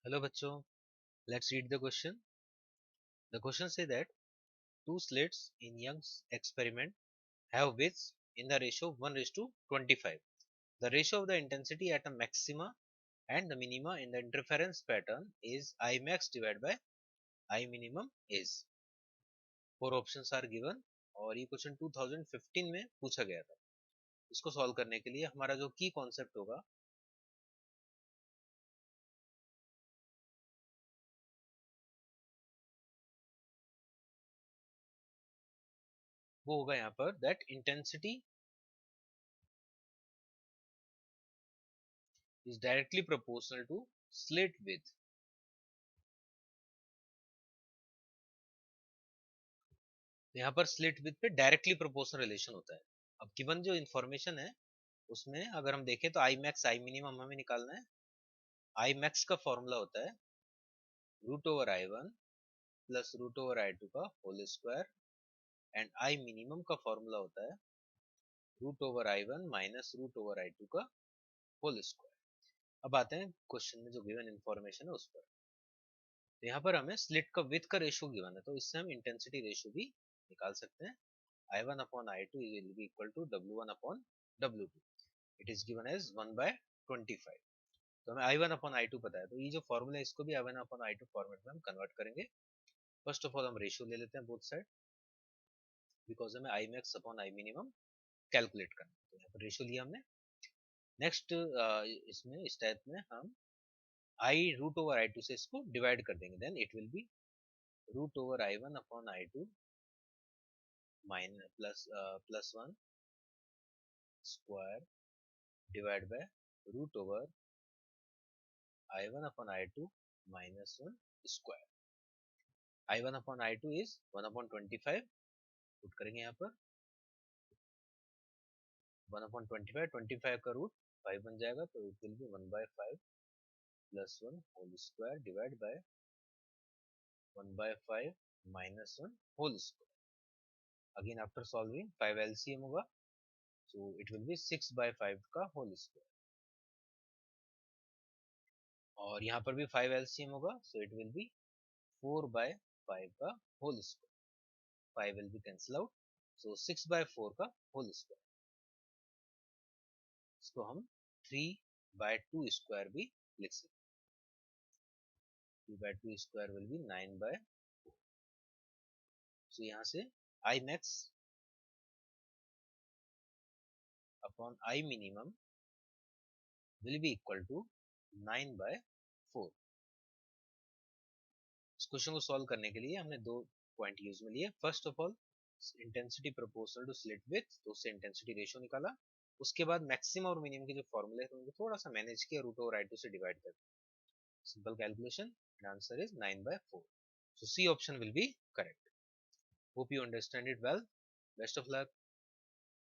Hello bachcho, let's read the question. The question says that two slits in Young's experiment have widths in the ratio of 1 to 25. The ratio of the intensity at a maxima and the minima in the interference pattern is I max divided by I minimum is. Four options are given और ये question 2015 में पूछा गया था. इसको solve करने के लिए हमारा जो की कॉन्सेप्ट होगा वो होगा यहाँ पर that intensity is directly proportional to slit width. यहाँ पर स्लिट विथ पे डायरेक्टली प्रोपोर्शनल रिलेशन होता है. अब गिवन जो इन्फॉर्मेशन है उसमें अगर हम देखें तो आई मैक्स आई मिनिमम हमें निकालना है. आई मैक्स का फॉर्मूला होता है root over I one plus root over I two का whole square and I minimum का फॉर्मूला होता है root over I one minus root over I two का होल स्क्वायर. अब आते हैं क्वेश्चन में जो गिवन इन्फॉर्मेशन है उस पर. तो यहाँ पर हमें स्लिट का विथ का रेशियो गिवन है तो इससे हम इंटेंसिटी रेशियो भी निकाल सकते हैं. I1 upon I2 will be equal to W1 upon W2. It is given as 1 by 25. तो हमें I1 upon I2 पता है तो ये जो फॉर्मूला है इसको भी I1 upon I2 फॉर्मेट में हम कन्वर्ट करेंगे. फर्स्ट ऑफ ऑल हम रेशियो ले लेते हैं बोथ साइड बिकॉज हमें I max upon I minimum calculate करना है. तो यहाँ पर रेशियो लिया हमने. नेक्स्ट इसमें इस टाइप में हम I रूट ओवर I2 से इसको डिवाइड कर देंगे. Then it will be root over I1 upon I2 minus plus 1 square divide by root over I1 upon I2 minus 1 square. I1 upon I2 is 1 upon 25. Put करेंगे यहाँ पर 1 upon 25. 25 का root 5 बन जाएगा तो it will be 1 by 5 plus 1 whole square divided by 1 by 5 minus 1 whole square. Again after solving 5 LCM होगा so it will be 6 by 5 का whole square. और यहाँ पर भी 5 LCM होगा so it will be 4 by 5 का whole square. 5 will be cancel out so 6 by 4 का whole square. इसको हम 3 by 2 स्क्वायर भी लिख सकते हैं. 3 by 2 square will be 9 by 4. So यहाँ से I max upon I minimum will be equal to 9 by 4. इस क्वेश्चन को सॉल्व करने के लिए हमने दो पॉइंट यूज में लिए. First of all intensity proportional to slit width तो उससे इंटेंसिटी रेशियो निकाला. उसके बाद मैक्सिमम और मिनिमम के जो फॉर्मूले हैं उनको थोड़ा सा मैनेज किया रूट ओवर आई टू से डिवाइड कर. Simple calculation and answer is 9 by 4. So C option will be correct. Hope you understand it well. Best of luck.